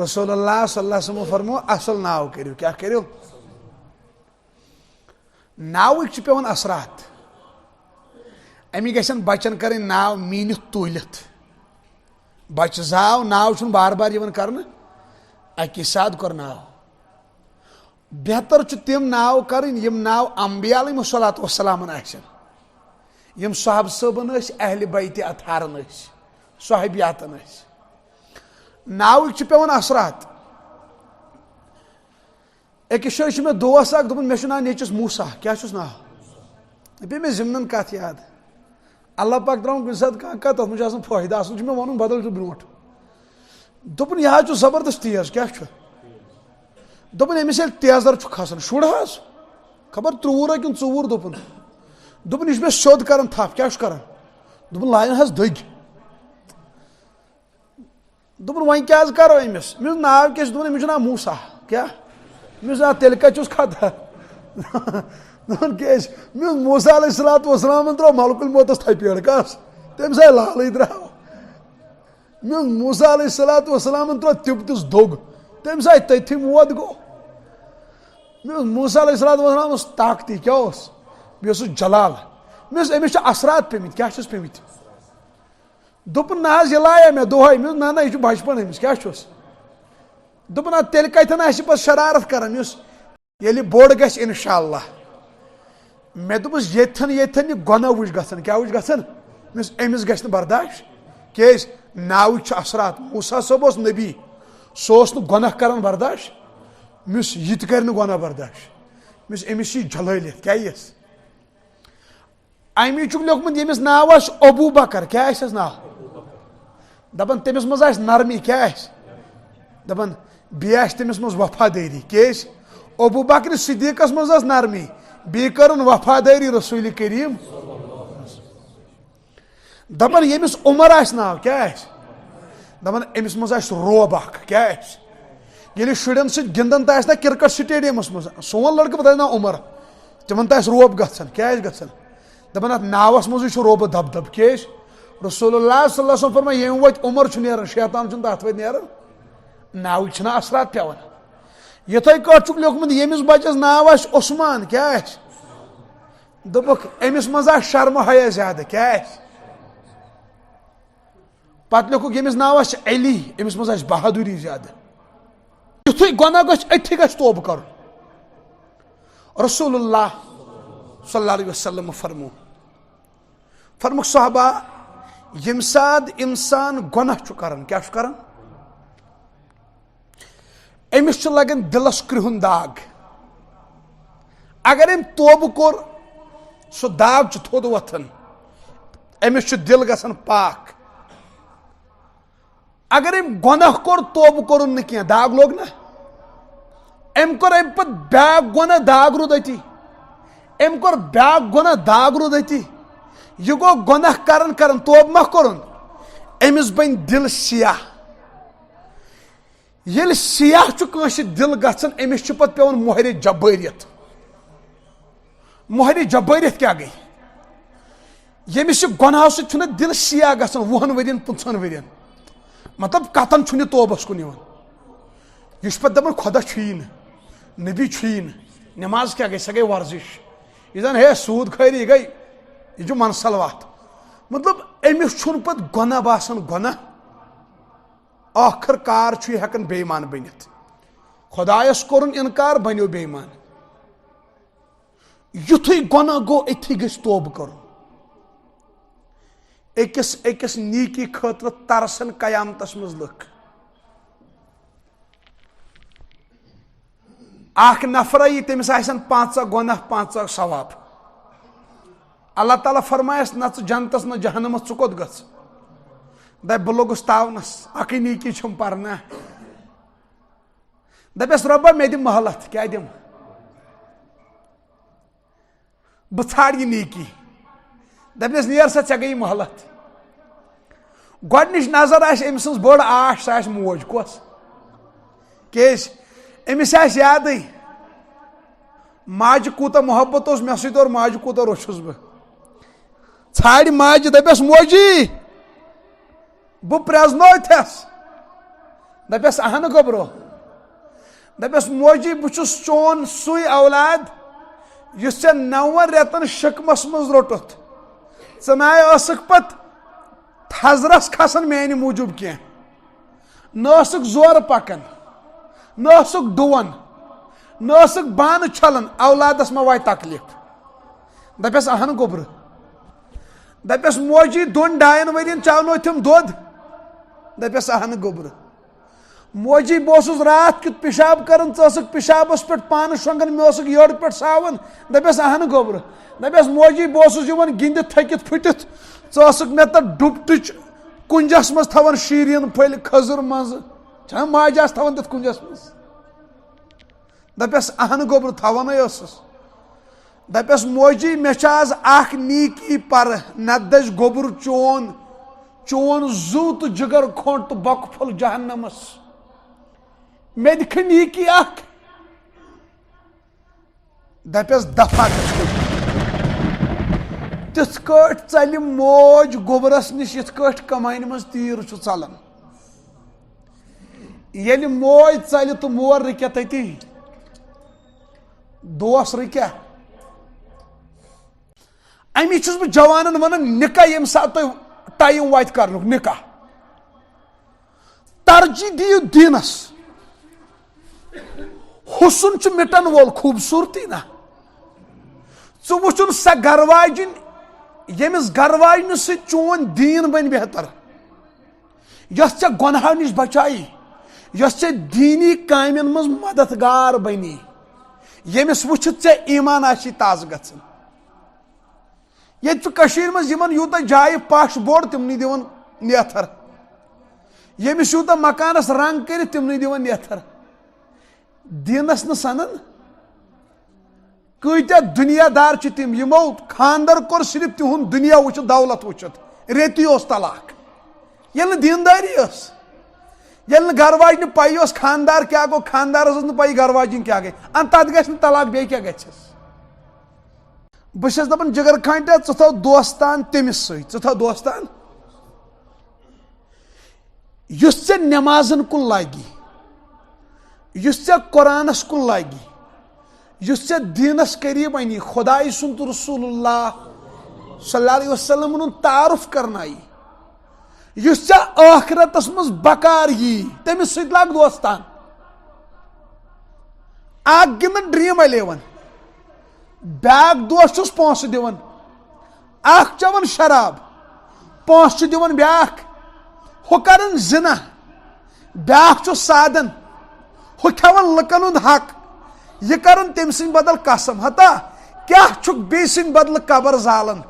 رسول اللہ صلی اللہ علیہ وسلم فرمو اصل ناو کرو کیا کرو ناوک پیون اثرات امی گژھن بچن کرن ناو مینت تولت بچہ زاو ناو چھن بار بار یوان کرن اکی ساتھ کر ناو بہتر چھ تم ناو کرن یم ناو انبیاء علیہ الصلوۃ والسلام آسن یم صحابہ صٲبن ٲسۍ اہل بیت اطہارن ٲسۍ صحابیاتن ٲسۍ ناوک چھ پیون اثرات أکِس جایہِ چھُ مےٚ دوس اکھ دوٚپُن مےٚ چھُ ناو نیچوِس موسا کیٛاہ چھُس ناو بیٚیہِ مےٚ ضِمنن کتھ یاد اللہ پاک ترٛاوُن کُنہِ ساتہٕ کانٛہہ کتھ تتھ منٛز چھُ آسان فٲیدٕ آسان چھُ مےٚ ونُن بدل چھُ برونٛٹھ دوٚپُن یہِ حظ چھُ زبردست تیز کیٛاہ چھُ دوٚپُن أمِس ییٚلہِ تیزر چھُ کھسان شُر حظ خبر 13 کِنہٕ 4 دوٚپُن یہِ چھُ مےٚ سیوٚد کران تھپھ کیٛاہ چھُ کران دوٚپُن لاین حظ دٔگۍ دوٚپُن وۄنۍ کیٛاہ حظ کرو أمِس مےٚ ناو کیٛاہ چھُ دوٚپُن أمِس چھُ ناو موسا کیٛاہ مےٚ تیٚلہِ کتہِ چھُس کھتا دوٚپُن کیٛازِ مےٚ موسا علیہ الصلوۃ والسلامن ترٛوو ملکُل موتس تھپیڑ کس تٔمِس آیہِ لالٕے درٛاو مےٚ موسا علیہ الصلوۃ والسلامن ترٛوو تِبتِس دوٚگ تٔمِس آیہِ تٔتھی موت گوٚو مےٚ موسا علیہ الصلوۃ والسلام اوس طاقتی کیٛاہ اوس بیٚیہِ اوسُس جلال مےٚ أمِس چھِ اثرات پیٚمٕتۍ کیٛاہ چھِس پیٚمٕتۍ دوٚپُن نہ حظ یہِ لایے مےٚ دۄہے نہ نہ یہِ چھُ بچپن أمِس کیٛاہ چھُس دوٚپُن ادٕ تیٚلہِ کتٮ۪ن آسہِ پتہٕ شرارت کران یُس ییٚلہِ بوٚڑ گژھِ انشاء اللہ مےٚ دوٚپُس ییٚتھٮ۪ن یہِ گۄناہ وٕچھ گژھان کیٛاہ وٕچھ گژھان أمِس گژھِ نہٕ برداش کیٛازِ ناوٕکۍ چھِ اثرات موسا صٲب اوس نبی سُہ اوس نہٕ گۄناہ کران برداش مِس یہِ تہِ کرِ نہٕ گۄناہ برداش أمِس چھِ جلٲلیت کیٛاہ یِیَس امی چھُکھ لیوکھمُت ییٚمِس ناو آسہِ ابوٗ بکر کیٛاہ آسٮ۪س ناو دپان تٔمِس منٛز آسہِ نرمی کیٛاہ آسہِ دپان بیٚیہِ آسہِ تٔمِس منٛز وفادٲری کیٛازِ ابوٗ بکر صدیٖقس منٛز ٲس نرمی بیٚیہِ کٔرٕن وفادٲری رسول کریم دپان ییٚمِس عمر آسہِ ناو کیٛاہ آسہِ دپان أمِس منٛز آسہِ روب اکھ کیٛاہ آسہِ ییٚلہِ شُرٮ۪ن سۭتۍ گنٛدان تہِ آسہِ نا کرکٹ سٹیڈیمس منٛز سون لڑکہٕ تتھ ناو عمر تِمن تہِ آسہِ روب گژھان کیٛاہ آسہِ گژھان دپان اتھ ناوس منٛزٕے چھُ روبہٕ دب دب کیٛازِ رسول اللہ صلی اللہ علیہ وسلم فرماے ییٚمہِ وتہِ عمر چھُ نیران شیطان چھُنہٕ تتھ وتہِ نیران ناوٕکۍ چھِنہ اثرات پیوان یِتھے کٲٹھۍ چھُکھ لیوکھمُت ییٚمِس بچس ناو آسہِ عثمان کیٛاہ آسہِ دوٚپُکھ أمِس منٛز آسہِ شرمہٕ حیا زیادٕ کیٛاہ آسہِ پتہٕ لیوکھُکھ ییٚمِس ناو آسہِ علی أمِس منٛز آسہِ بہادُری زیادٕ یُتھُے گۄناہ گژھِ أتھی گژھِ توبہٕ کرُن رسول اللہ صلی اللہ علیہ وسلم فرموک صحابہ ییٚمہِ ساتہٕ اِنسان گۄناہ چھُ کران کیٛاہ چھُ کران أمِس چھُ لگان دِلس کرٛہُن داغ اگر أمۍ توبہٕ کوٚر سُہ داغ چھُ تھوٚد وۄتھان أمِس چھُ دِل گژھان پاک اگر أمۍ گۄناہ کوٚر توبہٕ کوٚرُن نہٕ کینٛہہ داغ لوٚگ نا أمۍ کوٚر أمۍ پتہٕ بیٛاکھ گۄناہ داغ روٗد أتی أمۍ کوٚر بیٛاکھ گۄناہ داغ روٗد أتی یہِ گوٚو گۄناہ کران کران توبہٕ ما کوٚرُن أمِس بنہِ دِل سیاہ ییٚلہِ سیاہ چھُ کٲنٛسہِ دِل گژھان أمِس چھُ پتہٕ پیٚوان مۄہرِ جبٲریت کیٛاہ گٔے ییٚمِس یہِ گۄناہو سۭتۍ چھُنہ دِل سیاہ گژھان 20 ؤرین 15 ؤرین مطلب کتن چھُنہٕ یہِ توبس کُن یِوان یہِ چھُ پتہٕ دپان خۄدا چھُیی نہٕ نبی چھُیی نہٕ نٮ۪ماز کیٛاہ گٔے سۄ گٔے ورزش یہِ زن ہے سوٗد خٲری یہِ گٔے یہِ چھُ منسل وتھ مطلب أمِس چھُنہٕ پتہٕ گۄناہ باسان گۄناہ آخر کار چھُ یہِ ہٮ۪کان بے ایمان بٔنِتھ خۄدایس کوٚرُن انکار بنیو بے ایمان یُتھُے گۄناہ گوٚو أتھی گژھِ توبہٕ کرُن أکِس نیٖکی خٲطرٕ ترسن قیامتس منٛز لُکھ اکھ نفرا یی تٔمِس آسن 5 گۄناہ 5 ثواب اللہ تعالیٰ فرمایس نہ ژٕ جنتس نہ جہنمس ژٕ کوٚت گژھ دپہِ بہٕ لوٚگُس تاونس اکٕے نیٖکی چھُم پرنا دپیس رۄبا مےٚ دِ مہلت کیٛاہ دِمہٕ بہٕ ژھانڈٕ یہِ نیٖکی دپنس نیر سا ژےٚ گٔیی مہلت گۄڈنِچ نظر آسہِ أمۍ سٕنٛز بٔڑ آش سۄ آسہِ موج کۄس کیٛازِ أمِس آسہِ یادٕے ماجہِ کوٗتاہ محبت اوس مےٚ سۭتۍ اور ماجہِ کوٗتاہ روٚچھُس بہٕ ژھانڈِ ماجہِ دپیس موجی بہٕ پرٛزنوتھس دپیس اہن گوبرو دپیس موجی بچس چون سوی اولاد یس ژے 9 ریتن شکمس مز روٹت ژٕ ناے ٲسٕکھ پتہٕ تھزرس کھسان میانہِ موٗجوٗب کینٛہہ نہ ٲسٕکھ زورٕ پکان نہ ٲسٕکھ ڈُوان نہ ٲسٕکھ بانہٕ چھلان اولادس ما واتہِ تکلیف دپیس اہن گوبرٕ دپیس موجی 2-2.5 ؤرین چاونٲوتھِم دۄد دپیس اہن گوبرٕ موجی بہٕ اوسُس راتھ کیُتھ پِشاب کران ژٕ ٲسٕکھ پِشابس پٮ۪ٹھ پانہٕ شۄنگان مےٚ اوسُکھ یٔڈ پٮ۪ٹھ ساوان دپیس اہن گوبرٕ دپیس موجی بہٕ اوسُس یِوان گِنٛدِتھ تھٔکِتھ پھٕٹِتھ ژٕ ٲسٕکھ مےٚ تتھ ڈُپٹٕچ کُنجس منٛز تھاوان شیٖریٖن پھٔلۍ کھٔزٕر منٛزٕ چھنا ماجہِ آسہٕ تھاوان تتھ کُنجس منٛز دپیس اہن گوبرٕ تھاوانٕے ٲسٕس دپیس موجی مےٚ چھِ آز اکھ نیٖکی پرٕ نتہٕ دٔج گوبُر چون زُو تہٕ جگر کھوٚنٛڈ تہٕ بۄکہٕ پھوٚل جہنمس مےٚ دِکھٕ نیٖکی اکھ دپیس دفا تِتھ کٲٹھۍ ژلہِ موج گوبرس نِش یِتھ کٲٹھۍ کمانہِ منٛز تیٖر چھُ ژلان ییٚلہِ موج ژلہِ تہٕ مور رٕکیا تٔتی دوس رٕکیا امی چھُس بہٕ جوانن ونان نکاح ییٚمہِ ساتہٕ تۄہہِ ٹایم واتہِ کرنُک نکاح ترجیح دِیِو دیٖنس حسن چھُ مٹن وول خوٗبصوٗرتی نا ژٕ وٕچھُن سۄ گرواجِنۍ ییٚمِس گرواجنہِ سۭتۍ چون دیٖن بنہِ بہتر یۄس ژےٚ گۄنہو نِش بچایی یۄس ژےٚ دیٖنی کامٮ۪ن منٛز مددگار بنی ییٚمِس وٕچھِتھ ژےٚ ایٖمان آسی تازٕ گژھان ییٚتہِ چھُ کٔشیٖرِ منٛز یِمن یوٗتاہ جایہِ پش بوٚڑ تِمنٕے دِوان نیتھر ییٚمِس یوٗتاہ مکانس رنٛگ کٔرِتھ تِمنٕے دِوان نیتھر دیٖنس نہٕ سنان کۭتیاہ دُنیا دار چھِ تِم یِمو خاندر کوٚر صرف تِہُنٛد دُنیا وٕچھِتھ دولت وٕچھِتھ ریتی اوس طلاق ییٚلہِ نہٕ دیٖندٲری ٲس ییٚلہِ نہٕ گرواجنہِ پایی اوس خاندار کیٛاہ گوٚو خاندارس ٲس نہٕ پایی گرواجِنۍ کیٛاہ گٔے تتھ گژھِ نہٕ طلاق بیٚیہِ کیٛاہ گژھٮ۪س بہٕ چھس دپان جگر کھانٹیا ژٕ تھاو دوستان تٔمِس سۭتۍ ژٕ تھاو دوستان یُس ژےٚ نٮ۪مازن کُن لاگی یُس ژےٚ قۄرانس کُن لاگی یُس ژےٚ دیٖنس قریٖب انی خۄداے سُنٛد تہٕ رسول اللہ صلی اللہ علیہ وسلمن ہُنٛد تعارُف کرنایی یُس ژےٚ ٲخرتس منٛز بکار یی تٔمِس سۭتۍ لاگ دوستان اکھ گِنٛدان ڈریٖم 11 بیاکھ دوس چھُس پونٛسہٕ دِوان اکھ چٮ۪وان شراب پونٛسہٕ چھُ دِوان بیاکھ ہُہ کران زِنا بیاکھ چھُ سادن ہُہ کھٮ۪وان لُکن ہُنٛد حق یہِ کران تٔمۍ سٕنٛدِ بدل قسم ہتا کیٛاہ چھُکھ بیٚیہِ سٕنٛدِ بدلہٕ قبر زالان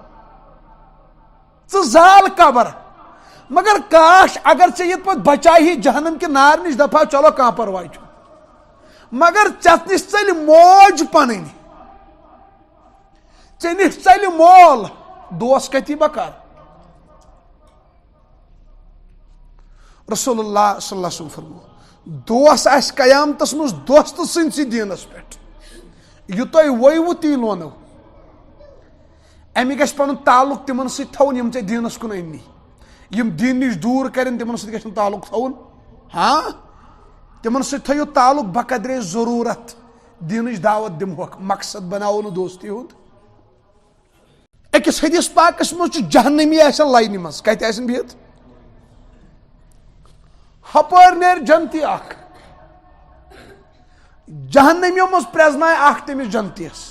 ژٕ زال قبر مگر کاش اگر ژےٚ یِتھ پٲٹھۍ بچاہی جہنم کہِ نار نِش دپہا چلو کانٛہہ پرواے چھُنہٕ مگر ژےٚ نِش ژلہِ موج پنٕنۍ ژےٚ نِش ژلہِ مول دوس کتی بکار رسول اللہ صلی اللہ علیہ وسلم فرمو دوس آسہِ قیامتس منٛز دوستہٕ سٕنٛدسٕے دیٖنس پٮ۪ٹھ یہِ تۄہہِ ؤیوٕ تی لونو اَمہِ گژھِ پنُن تعلق تِمن سۭتۍ تھاوُن یِم ژےٚ دیٖنس کُن أنی یِم دیٖن نِش دوٗر کرن تِمن سۭتۍ گژھِ نہٕ تعلق تھاوُن ہاں تِمن سۭتۍ تھٲیِو تعلق بقدرے ضروٗرت دیٖنٕچ دعوت دِمہوکھ مقصد بناوو نہٕ دوستی ہُنٛد أکِس حدیث پاکس منٛز چھُ جہنمی آسان لاینہِ منٛز کتہِ آسن بِہِتھ ہپٲرۍ نیرِ جنتی اکھ جہنمیو منٛز پرٛزنایہِ اکھ تٔمِس جنتیس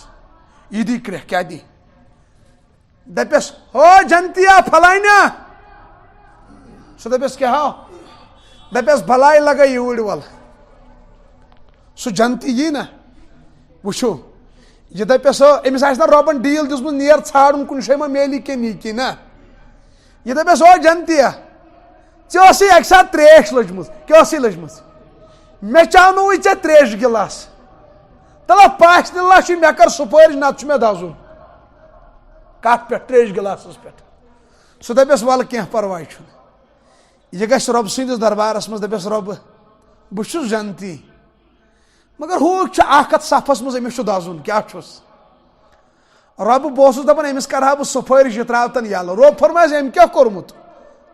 یہِ دی کرٛیٚکھ کیٛاہ دی دپیس ہو جنتیا پھلانیا سُہ دپیس کیٛاہ ہو دپیس بلاے لگے یوٗرۍ ول سُہ جنتی یی نا وٕچھو یہِ دپیس ہو أمِس آسہِ نا رۄبن ڈیٖل دِژمٕژ نیر ژھانڈُن کُنہِ جایہِ ما میلی کینٛہہ نیٖکی نا یہِ دپیس ہو جنتیا ژےٚ ٲسٕے اکہِ ساتہٕ تریش لٔجمٕژ کیٛاہ ٲسٕے لٔجمٕژ مےٚ چاونووُے ژےٚ تریشہِ گِلاس تلہ پاسہِ اللہ چھُ مےٚ کر سُپٲرِش نتہٕ چھُ مےٚ دزُن کتھ پٮ۪ٹھ تریش گِلاسس پٮ۪ٹھ سُہ دپیس ولہٕ کینٛہہ پرواے چھُنہٕ یہِ گژھِ رۄبہٕ سٕنٛدِس دربارس منٛز دپیس رۄبہٕ بہٕ چھُس جنتی مگر ہُہ چھُ اکھ اتھ صفس منٛز أمِس چھُ دزُن کیٛاہ چھُس رۄبہٕ بہٕ اوسُس دپان أمِس کرہا بہٕ سُپٲرِش یہِ تراوتن یلہٕ رۄب فرمایس أمۍ کیٛاہ کوٚرمُت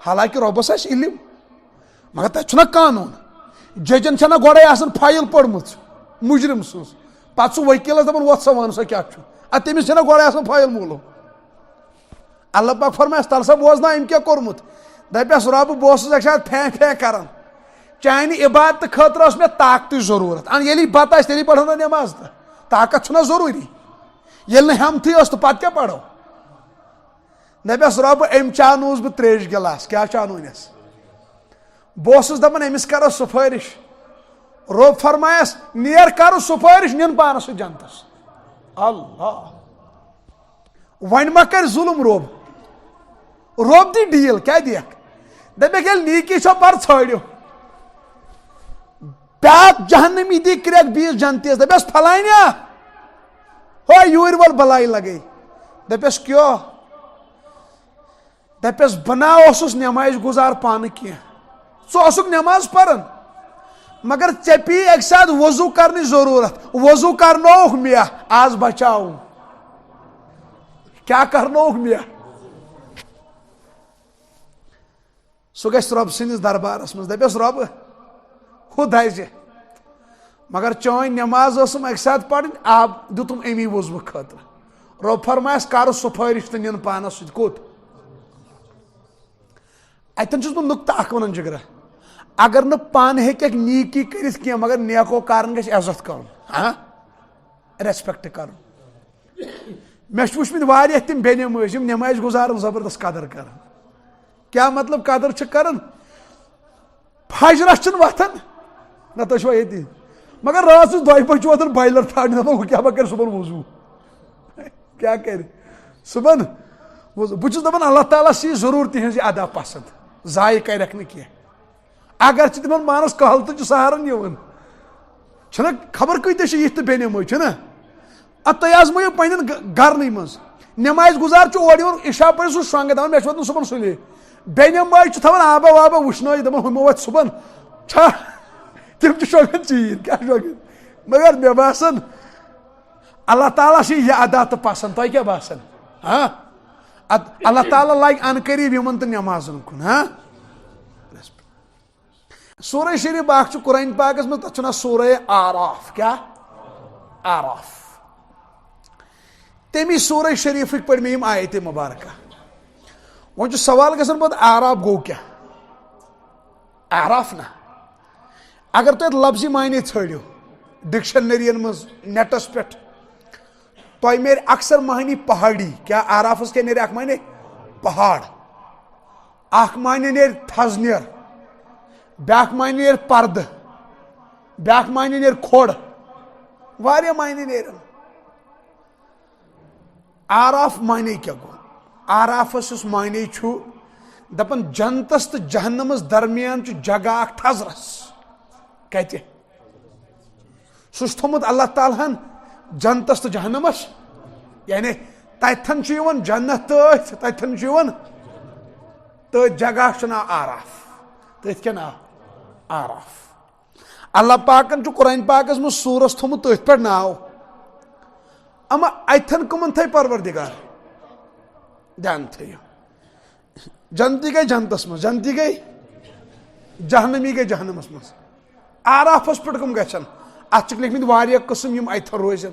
حالانکہِ رۄبس آسہِ علم مگر تتہِ چھُنہ قانوٗن ججن چھنا گۄڈے آسان فایل پٔرمٕژ مُجرم سٕنٛز پتہٕ سُہ ؤکیٖلس دپان وۄتھ سا وَن سا کیٛاہ چھُ ادٕ تٔمِس چھنا گۄڈے آسان فایل معلوٗم اللہ پاک فرمایس تل سا بوزنا أمۍ کیٛاہ کوٚرمُت دپیس رۄبہٕ بہٕ اوسُس اکہِ ساتہٕ پھیٚں پھیٚں کران چانہِ عبادتہٕ خٲطرٕ ٲس مےٚ طاقتٕچ ضروٗرت ییٚلہِ بتہٕ آسہِ تیٚلی پرو نا نٮ۪ماز تہٕ طاقت چھُنا ضروٗری ییٚلہِ نہٕ ہٮ۪متھٕے ٲس تہٕ پتہٕ کیٛاہ پرو دپیس رۄبہٕ أمۍ چانووُس بہٕ تریش گِلاس کیٛاہ چانوونس بہٕ اوسُس دپان أمِس کرو سُفٲرِش رۄب فرمایس نیر کرو سُفٲرِش نِن پانس سۭتۍ جنتس اللہ وۄنۍ ما کرِ ظُلم رۄب دی ڈیٖل کیٛاہ دِکھ دپیکھ ییٚلہِ نیٖکی چھو پر ژھٲنڈِو بیاکھ جہنمی دی کرٮ۪کھ بیٚیِس جنتیس دپیس فلانیا ہو یوٗرۍ وول بلاے لگے دپیس کیٛاہ دپیس بہٕ نا اوسُس نٮ۪مازِ گُزار پانہٕ کینٛہہ ژٕ اوسُکھ نٮ۪ماز پران مگر ژےٚ پی اکہِ ساتہٕ وضوٗ کرنٕچ ضروٗرت وضوٗ کرنووُکھ مےٚ آز بچاوُم کیٛاہ کرنووُکھ مےٚ سُہ گژھِ رۄب سٕنٛدِس دربارس منٛز دپیس رۄبہٕ ہُہ دزِ مگر چٲنۍ نٮ۪ماز ٲسٕم اکہِ ساتہٕ پرٕنۍ آب دِتُم امی وضوٗ خٲطرٕ رۄب فرمایس کرٕ سُفٲرِش تہٕ نِن پانس سۭتۍ کوٚت اتٮ۪ن چھُس بہٕ نُقطہٕ اکھ ونان جگرا اگر نہٕ پانہٕ ہیٚککھ نیٖکی کٔرِتھ کینٛہہ مگر نیکو کارن گژھِ عزت کرُن ریسپیکٹ کرُن مےٚ چھِ وٕچھمٕتۍ واریاہ تِم بیٚنِمٲژ یِم نٮ۪مازِ گُزارن زبردست قدر کران کیٛاہ مطلب قدر چھِ کران فجرس چھِنہٕ وۄتھان نہ تُہۍ چھِوا ییٚتی مگر راتس 2 بجہِ چھُ وۄتھان بایلر ژھانڈنہِ دپان ہُہ کیٛاہ ما کرِ صُبحن وضوٗ کیٛاہ کرِ صُبحن وضوٗ بہٕ چھُس دپان اللہ تعالیٰ چھِ یہِ ضروٗر تِہنٛز یہِ ادا پسنٛد ضایہِ کرٮ۪کھ نہٕ کینٛہہ اگر چھِ تِمن پانس قحلتہٕ چھُ سہارن یِوان چھُنہ خبر کۭتیاہ چھِ یِتھ تہٕ بیٚنِمٲے چھُنہ ادٕ تُہۍ آزمٲیِو پنٕنٮ۪ن گرنٕے منٛز نٮ۪مازِ گُزار چھُ اورٕ یِوان عشا پٔرِتھ سُہ شۄنٛگان دپان مےٚ چھُ ووتمُت صُبحن سُلے بیٚنِمٲے چھِ تھاوان آبا وابا وٕشنٲیِتھ دپان ہُمو وۄتھِ صُبحن چھا تِم چھِ شۄنٛگان ژیٖرۍ کیٛاہ شۄنٛگان مگر مےٚ باسان اللہ تعالیٰ چھِ یہِ ادا تہٕ پسنٛد تۄہہِ کیٛاہ باسان ادٕ اللہ تعالیٰ لاگہِ ان قریٖب یِمن تہٕ نٮ۪مازن کُن سورہ شریف اکھ چھُ قرآن پاکس منٛز تتھ چھُ ناو سورہ آراف کیٛاہ آراف تمی سورہ شریفٕکۍ پٲٹھۍ مےٚ یِم آیتہِ مُبارکہ وۄنۍ چھُ سوال گژھان پتہٕ آراف گوٚو کیٛاہ آراف نہ اگر تُہۍ اتھ لفظی معنے ژھٲنڈِو ڈکشنٔرین منٛز نیٹس پٮ۪ٹھ تۄہہِ نیرِ اکثر معنی پہاڑی کیٛاہ آرافس کیٛاہ نیرِ اکھ معنے پہاڑ اکھ معنے نیرِ تھزنیر بیاکھ معنے نیرِ پردٕ بیاکھ معنے نیرِ کھۄڑ واریاہ معنے نیرن آراف معنے کیٛاہ گوٚو آرافس یُس معنے چھُ دپان جنتس تہٕ جہنمس درمیان چھُ جگہ اکھ تھزرس کتہِ سُہ چھُ تھوٚمُت اللہ تعالیٰ ہن جنتس تہٕ جہنمس یعنی تتھن چھُ یِوان جنت تٔتھۍ تتھن چھُ یِوان تٔتھۍ جگہ چھُ ناو آراف تٔتھۍ کیٛاہ ناو آراف اللہ پاکن چھُ قرآن پاکس منٛز سوٗرس تھوٚمُت تٔتھۍ پٮ۪ٹھ ناو اما اتھن کٕمن تھٲے پروردگار دھیان تھٲیِو جنتی گٔے جنتس منٛز جنتی گٔے جہنمی گٔے جہنمس منٛز آرافس پٮ۪ٹھ کٕم گژھن اتھ چھِکھ لیکھمٕتۍ واریاہ قٕسم یِم اتھن روزن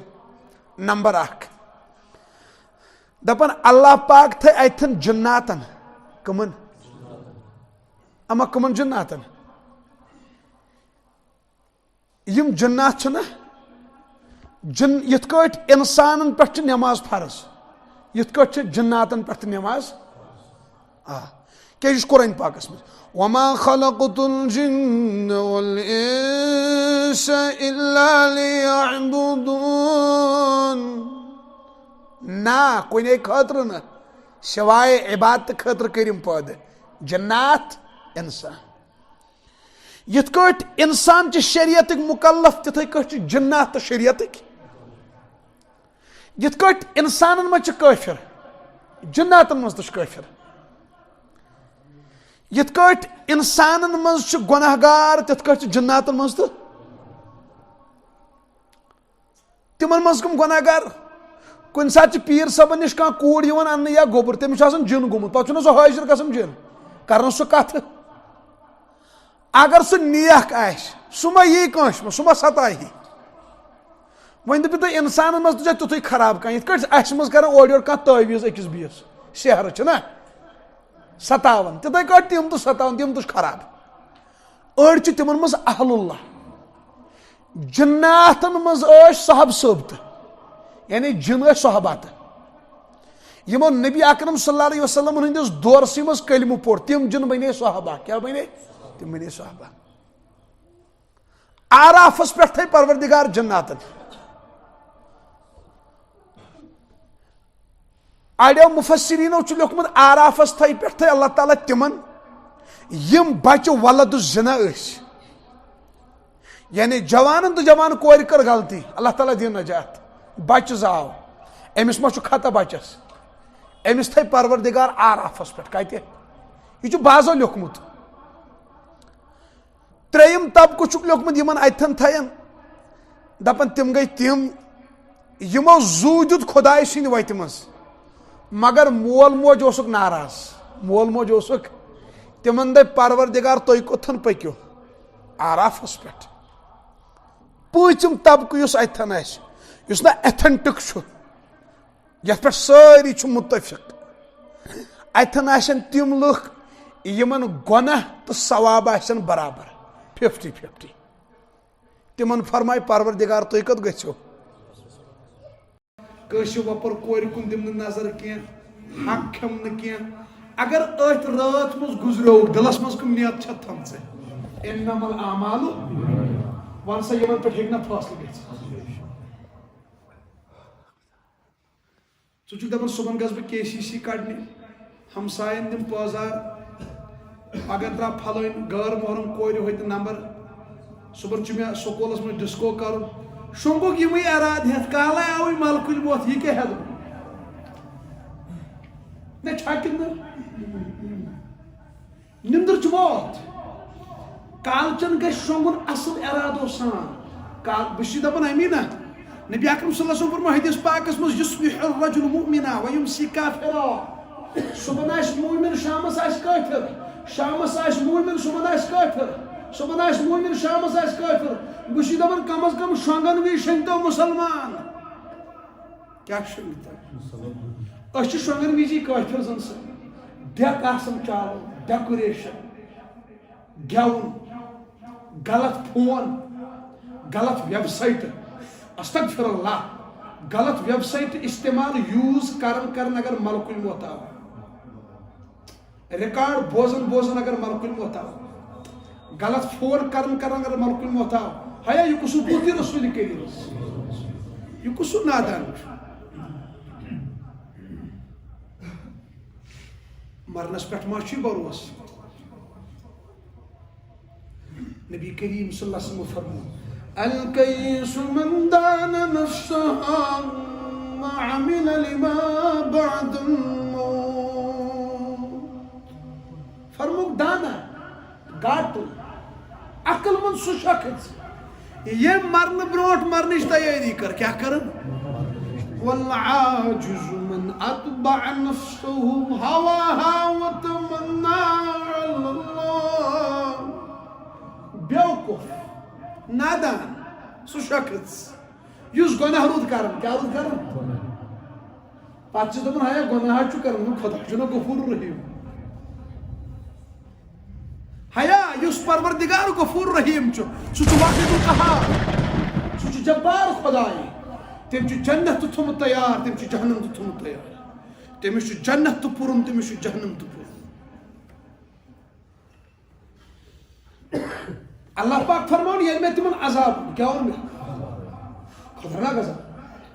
نمبر 1 دپان اللہ پاک تھٲے اتھن جناتن کٕمن اما کٕمن جناتن یِم جنات چھِنہ یِتھ کٲٹھۍ انسانن پٮ۪ٹھ چھِ نٮ۪ماز فرض یِتھ کٲٹھۍ چھِ جناتن پٮ۪ٹھ تہِ نٮ۪ماز کیٛاہ یہِ چھُ قرآن پاکس منٛز وما خلقت الجن والانس الا ليعبدون نہ کُنے خٲطرٕ نہٕ سوائے عبادتہٕ خٲطرٕ کٔرِم پٲدٕ جنات انسان یِتھ کٲٹھۍ انسان چھِ شریعتٕکۍ مُکلف تِتھٕے کٲٹھۍ چھِ جنات تہٕ شریعتٕکۍ یِتھ کٲٹھۍ انسانن منٛز چھِ کٲفر جناتن منٛز تہِ چھِ کٲفر یِتھ کٲٹھۍ انسانن منٛز چھِ گۄناہ گار تِتھ کٲٹھۍ چھِ جناتن منٛز تہٕ تِمن منٛز کٕم گۄناہ گار کُنہِ ساتہٕ چھِ پیٖر صٲبن نِش کانٛہہ کوٗر یِوان اننہٕ یا گوٚبُر تٔمِس چھُ آسان جِن گوٚمُت پتہٕ چھُنہ سُہ حٲضر گژھان جِن کران سُہ کتھٕ اگر سہ نیک آس سہ ما یی کٲنٛسہِ منٛز سہ ما ستایہِ وۄنۍ دٔپِو تُہۍ اِنسانن منٛز تہِ چھا تیُتھُے خراب کانٛہہ یِتھ کٲٹھۍ اَسہِ منٛز کران اورٕ یورٕ کانٛہہ تٲویٖز أکِس بیٚیِس شہرٕ چھُنہ ستاوان تِتھَے کٲٹھۍ تِم تہِ ستاوان تِم تہِ چھِ خراب أڑۍ چھِ تِمن منٛز اہل اللہ جناتن منٛز ٲسۍ صحب صٲب تہٕ یعنی جِن ٲسۍ صحبہ تہٕ یِمو نبی اکرم صلی اللہ علیہ وسلم ہٕنٛدِس دورسٕے منٛز کلمہٕ پوٚر تِم جِن بنے صحبہ کیٛاہ بنے تِم بنے صحبہ آرافس پٮ۪ٹھ تھٲے پروردگار جناتن اڑیو مفسرینو چھُ لیوکھمُت آرافس پٮ۪ٹھ تھٲے اللہ تعالیٰ تِمن یِم بچہِ ولد الزنا ٲسۍ یعنی جوانن تہٕ جوان کورِ کٔر غلطی اللہ تعالیٰ دِیِن نجات بچہِ زاو أمِس ما چھُ خطا بچس أمِس تھٲے پروردگار آرافس پٮ۪ٹھ کتہِ یہِ چھُ بازو لیوکھمُت ترٛیٚیِم طبقہٕ چھُکھ لیوکھمُت یِمن اتھن تھاین دپان تِم گٔے تِم یِمو زوٗ دیُت خۄداے سٕنٛدِ وتہِ منٛز مگر مول موج اوسُکھ ناراض مول موج اوسُکھ تِمن دپہِ پروردگار تُہۍ کوٚتھن پٔکِو آرافس پٮ۪ٹھ پوٗنٛژِم طبقہٕ یُس اتھن آسہِ یُس نہٕ ایتھنٹک چھُ یتھ پٮ۪ٹھ سٲری چھِ مُتفِق اتھن آسن تِم لُکھ یِمن گۄناہ تہٕ ثواب آسن برابر 50-50 تِمن فرمایہِ پروردگار تُہۍ کوٚت گٔژھِو کٲنٛسہِ وۄپر کورِ کُن دِم نہٕ نظر کینٛہہ حق کھٮ۪م نہٕ کینٛہہ اگر أتھۍ رٲژ منٛز گُزریوکھ دِلس منٛز کٕم نیت چھےٚ تھٲمژٕ اِنَّمَا الْأَعْمَالُ وَن سا یِمن پٮ۪ٹھ ہیٚکہِ نہ فٲصلہٕ گٔژھِتھ ژٕ چھُکھ دپان صُبحن گژھٕ بہٕ KCC کڑنہِ ہمساین دِم پٲزار اگر درٛاو پھلٲنۍ غٲر محرم کورِ ہوٚتہِ نمبر صُبحن چھُ مےٚ سکوٗلس منٛز ڈِسکو کرُن شۄنٛگُکھ یِمٕے ارادٕ ہٮ۪تھ کالے آوٕے ملکٕچ موت یہِ کیٛاہ ہٮ۪کہٕ مےٚ چھا کِنہٕ نِندٕر چھِ موت کالچن گژھِ شۄنٛگُن اصل ارادو سان بہٕ چھُس دپان امی نا نبی اکرم صلی اللہ علیہ وسلم فرمو حدیث پاکس منٛز یُصبِحُ الرجل مؤمنا ویمسی کافرا صبحن آسہِ مومن شامس آسہِ کٲفِر شامس آسہِ مومن صبحن آسہِ کٲفِر صبحن آسہِ مومن شامس آسہِ کٲفِر بہٕ چھُس دپان کم از کم شۄنٛگن وِزِ شۄنٛگتو مُسلمان کیٛاہ شۄنٛگتو أسۍ چھِ شۄنٛگن وِزی کٲفِر زن سۭتۍ ڈٮ۪ک آسان چالو ڈیکوریشن گٮ۪وُن غلط فون غلط ویب سایٹہٕ استغفر اللہ غلط ویب سایٹہٕ استعمال یوٗز کران اگر ملکُل موت آو ریکارڈ بوزان اگر ملکُل موت آو غلط فون کران اگر ملکُل موت آو ہیا یہِ کُس بُدھ رسول کریم یہِ کُس نادان چھُ مرنس پٮ۪ٹھ ما چھُے بروسہٕ نبی کریم صلی اللہ علیہ وسلم فرمو الکیس من دان نفسه وعمل لما بعد الموت فرموک دانا گاٹل عقل مند سُہ شخص یٔمۍ مرنہٕ برونٛٹھ مرنٕچ تیٲری کر کیٛاہ کرن والعاجز من اتبع نفسه هواها وتمنى على الله بیوقوف نادان سُہ شخص یُس گۄناہ روٗد کران کیٛاہ روٗد کران پتہٕ چھِ دپان ہیا گۄناہ چھُ کران خۄدا چھُنہ غفور رحیٖم ہیا یُس پروردگار غفور رحیٖم چھُ سُہ چھُ واحد القہار سُہ چھُ جبار خۄداے تٔمۍ چھُ جنت تہِ تھوٚمُت تیار تٔمۍ چھُ جہنم تہِ تھوٚمُت تیار تٔمِس چھُ جنت تہِ پُرُن تٔمِس چھُ جہنم تہِ پُرُن اللہ پاک فرماون ییٚلہِ مےٚ تِمن عذاب کیٛاہ ووٚن مےٚ خطرناک عذاب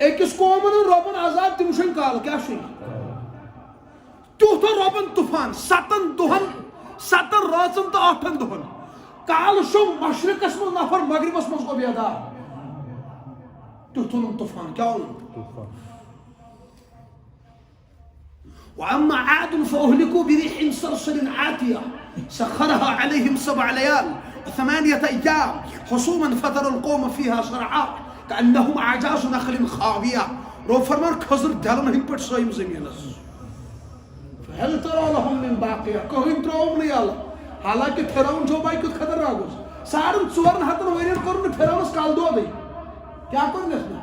أکِس قومن روبن عذاب تِم شۄنٛگۍ کالہٕ کیٛاہ شۄنٛگۍ تیُتھ روبن طوٗفان 7 دۄہن 7 رٲژن تہٕ 8 دۄہن کالہٕ شۄنٛگ مشرقس منٛز نفر مغربس منٛز گوٚو بیدار تیُتھ اوٚنُن طوٗفان کیٛاہ اوٚنُن وأما عاد فأهلكوا بريح صرصر عاتية سخرها عليهم 7 ليال و8 أيام حصوما فترى القوم فيها صرعا كأنهم أعجاز نخل خاوية رو فرمان خضر دلن ہند پٲٹھۍ سٲیم زٔمیٖنس فهل ترى لهم من باقية کٕہٕنۍ ترٛووُکھ نہٕ یلہٕ حالانکہ فرعون جو بھائی کت خطرناک اس 4,500 ورین کور فرعونس کل دودے کیا کرنس نا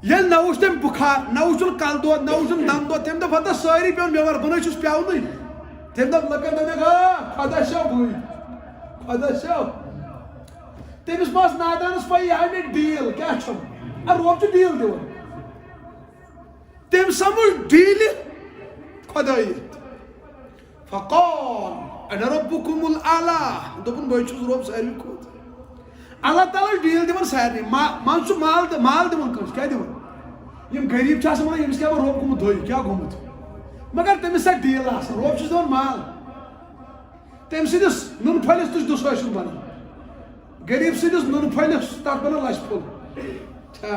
یہ نہ وچ تم بخار نہ وچن کل دود نہ وچن دم دود تم دپ ہتا ساری پیون بیمار بنائی چھس پیونی تم دپ لکن دپ خدا شو بھوئی خدا شو تمس پاس نادانس پائی یہ میں ڈیل کیا چھم روب چھ ڈیل دیون تم سمجھ ڈیل خدایت فقال انا ربكم الاعلى دپن بہ چھس رب ساروی کھوت اللہ تعالیٰ ڈیل دیون سارے مان چھ مال دیون کنس کیا دیون یم غریب چھ آسان ونان یمس کیا روب گومت دھوی کیا گومت مگر تمس سا ڈیل آسان روب چھس دیون مال تم سندس نون پھلس تہ دس ٲسِتھ بنان غریب سندس نون پھلس تک بنان لچھ پھل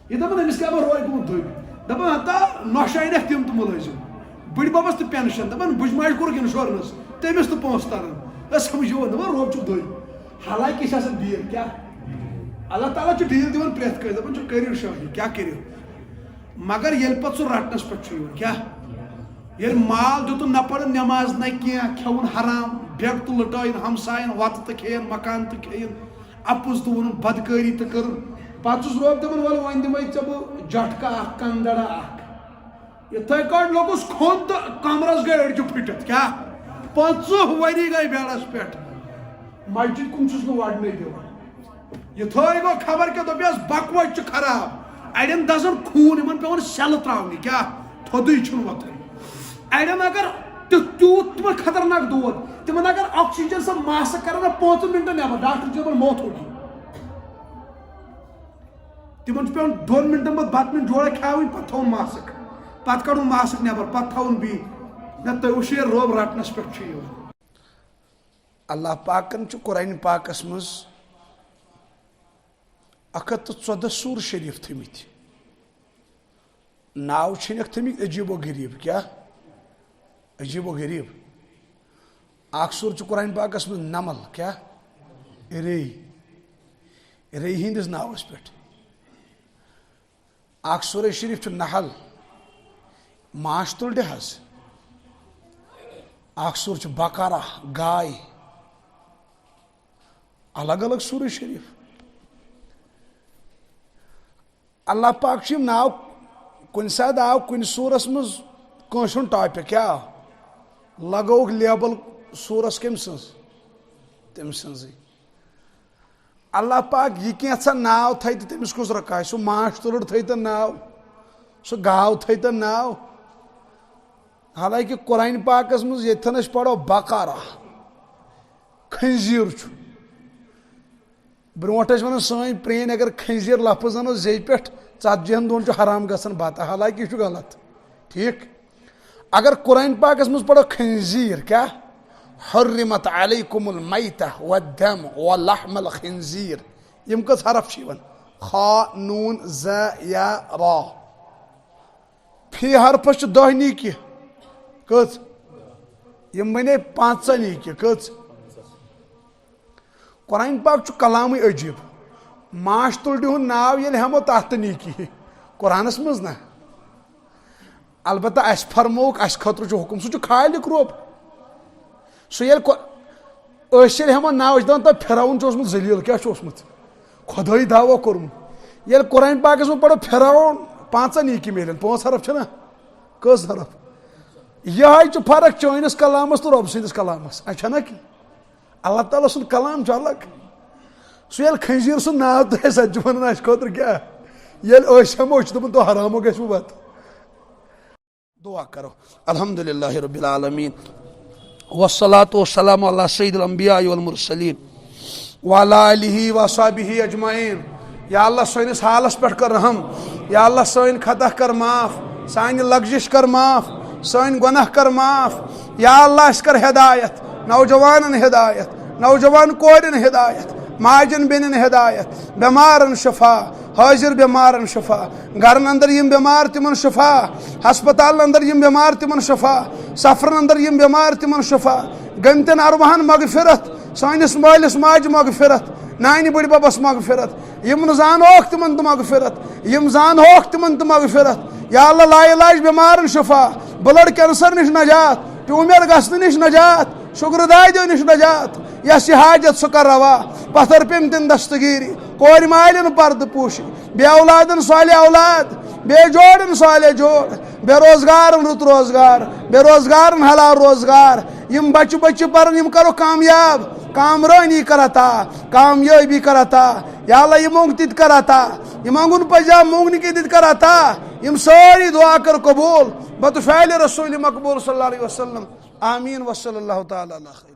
یہ دپان امس کیا روب گومت دھوی دپان ہتا نۄشاینکھ تم تہ ملٲزم بڑ ببس تہ پینشن دپان بج ماج کورُکھ انشورنس تمس تہ پونسہٕ تران سمجھ یوان دپان روب چھُکھ دھوی حالانکہ یہ ڈیل کیا اللہ تعالیٰ ڈیل دیون پریت کر دپان کرو شاہی کیا کرو مگر یل پتہ سہ رٹنس پہ کیا یل مال دیت نہ پڑھ نماز نہ کی کھون حرام بیگ تو لٹائن ہمسائن وت تو کھین مکان تو کھین اپز تو ون بدکاری تو کر پتہ روب دپان ول ون دمے ژے بہ جٹکا اخ کندڑا اخ یتھے کٹ لوگس کھون تو کمرس گئی أڑجہِ پھٹت کیا 50 ؤری گئی بیڑس پہ مسجد کن چھس نہ وڑنے دِوان یہ تھٲے گو خبر کیا دپیس بکوت چھ خراب اڑین دزن خوٗن یمن پیوان سیلہٕ تراونہِ کیا تھوٚدُے چھُنہٕ وۄتھان اڑین اگر تیوٗت تمن خطرناک دود تمن اگر آکسیجن سا ماسک کرن 5 منٹن نٮ۪بر ڈاکٹر چھُ دپان موت ہوگی تمن چھُ پیوان 2 منٹن بعد بتہٕ منٹ جوڑا کھیاوٕنۍ پتہٕ تھاوُن ماسک پتہٕ کڑُن ماسک نٮ۪بر پتہٕ تھاوُن بیٚیہِ نہ تُہۍ وٕچھِو ییٚلہِ روب رٹنس پٮ۪ٹھ چھُ یِوان اللہ پاکن قرآن پاکس مز 114 سور شریف تھمت ناو چھنک تھمت عجیب و غریب کیا عجیب و غریب اخ سور قرآن پاکس مز نمل کیا رے ہندس ناوس پہ اخ سورہ شریف نحل ماش تلڈ حس اخ سور بقرہ گائے الگ الگ سورہ شریف اللہ پاک ناو کن سات آو کن سورس مز کنسن ٹاپک کیا لگوک لیبل سورس کم سنز تم سنزی اللہ پاک یہ کینسا ناو تھائی تو تمس کس رکھا سو ماش تلڑ تھائی تو ناو سو گاو تھائی تو ناو حالانکہ قرآن پاکس مز یتھن اس پڑھو بقرہ خنزیر چھو برونٹ ون سن پرین اگر خنزیر لفظ انو زی پہ 40 دون حرام گھن بتہ حالانکہ یہ غلط ٹھیک اگر قرآن پاکس مز پڑھو خنزیر کیا حرمت علیکم المیتہ والدم ولحم الخنزیر یم کس حرف خا نون ز یا را فی حرفس 10 نیکی کس یم بنے 5 نیکی کس قرآن پاک کلام عجیب ماش تلڈ ہند ناو یل ہمو تحت نیکی قرآنس مز نا البتہ اس فرموک اس خطر حکم سہ خالق روب سہ یل ہمو ناو دان تو فرعون اوسمت ذلیل کیا اوسمت خدائی دعوی کورمت یل قرآن پاکس من پڑھو فرعون 5 نیکی ملن 5 حرف چھنا کس حرف یہ فرق چٲنِس کلامس تو رب سندس کلامس اچھا کہ اللہ تعالیٰ سن کلام الگ سہ یل خنزیر سن ناو تہ سچ ونان اس خاطر کیا یل ہمو دپان تو حرامو گژھِ بت دعا کرو الحمدللہ رب العالمین والصلاة والسلام علی سید الانبیاء والمرسلین وعلی آلہ وصحبہ اجمعین یا اللہ سٲنِس حالس پہ کر رحم یا اللہ سٲنۍ خطا کر معاف سانہِ لغزش کر معاف سٲنۍ گناہ کر معاف یا اللہ اس کر ہدایت نوجوانن ہدایت نوجوان کورن ہدایت ماجن بینن ہدایت بیمارن شفا حاضر بیمارن شفا گرن اندر یم بیمار تمن شفا ہسپتال اندر یم بیمار تمن شفا سفرن اندر یم بیمار تمن شفا گمتن ارواحن مغفرت سانس مالس ماج مغفرت نانہ بڑ ببس مغفرت یم زان ہوک تمن تو مغفرت یم زان ہوک تمن تو مغفرت یا اللہ لا علاج بیمارن شفا بلڈ کینسر نش نجات ٹیومر گھن نش نجات شکر دادیو نش نجات یس یہ حاجت سہ کر روا پتھر پیم تن دستگیری کور مالن پرد پوشی بے اولادن صالح اولاد بے جوڑن صالح جوڑ بے روزگارن رت روزگار بے روزگارن حلال روزگار یم بچہ بچہ پرن یم کرو کامیاب کامرانی کر عطا کامیابی کر عطا یا اللہ یہ مونگ تت کر عطا یہ مانگن پجا مونگن کی تت کر عطا یم ساری دعا کر قبول بطفعل رسول مقبول صلی اللہ علیہ وسلم آمین وصلی اللہ تعالی علیہ خیر.